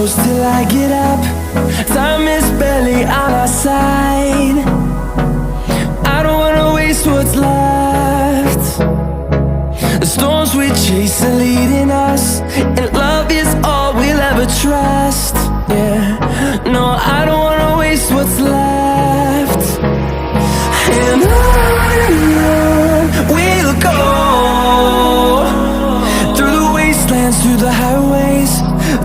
close till I get up. Time is barely on our side. I don't wanna waste what's left. The storms we chase are leading us, and love is all we'll ever trust. Yeah, no, I don't wanna waste what's left. And on we'll go, through the wastelands, through the highways,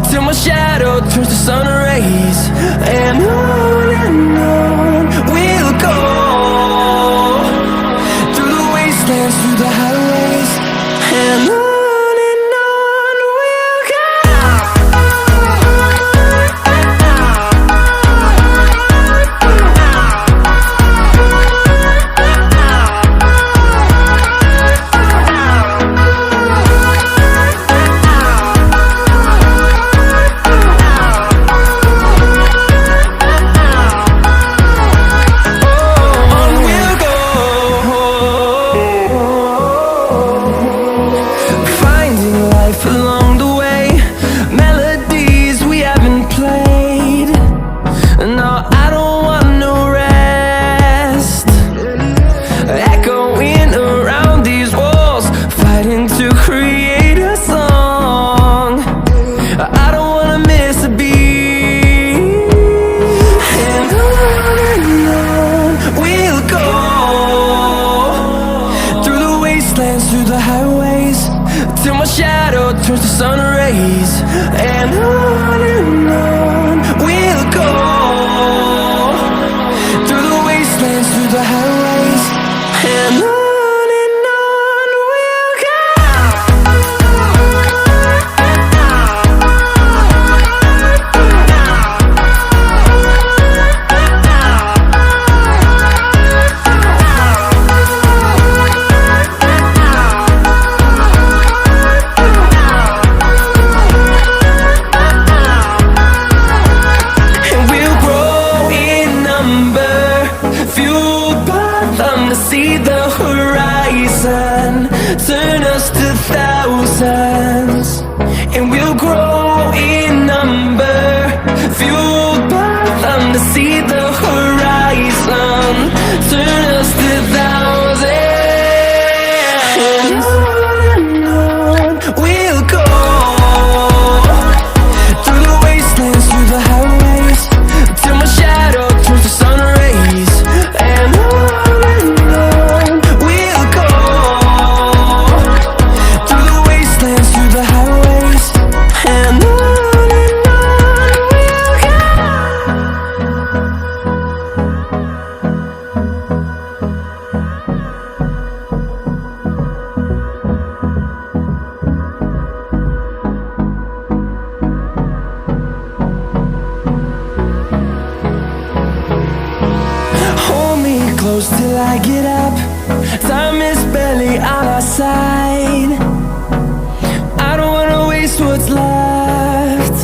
till my shadow turns to sun rays. And on we'll go, through the wastelands, through the highways, and on we'll go. Along the way, melodies we haven't played. No, I don't want no rest. Echoing around these walls, fighting to create a song. I don't wanna miss a beat. And on we'll go, through the wastelands, through the highways, till my shadow turns to sun rays. And on we'll go, through the wastelands, through the highways, and on we'll go. See the horizon, turn us to thousands, and we'll grow in number, fueled by them. To see the horizon, turn us to thousands, and on we'll go, through the wastelands, through the highways, till my shadow turns to sun rays. And close till I get up. Time is barely on our side. I don't wanna waste what's left.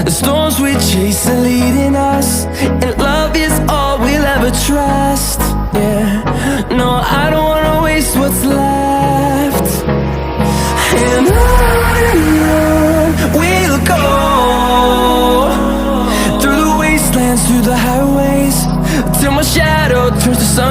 The storms we chase are leading us, and love is all we'll ever trust. Yeah, no, I don't wanna waste what's left. And on we'll go, through the wastelands, through the highways, till my shadow turns to sun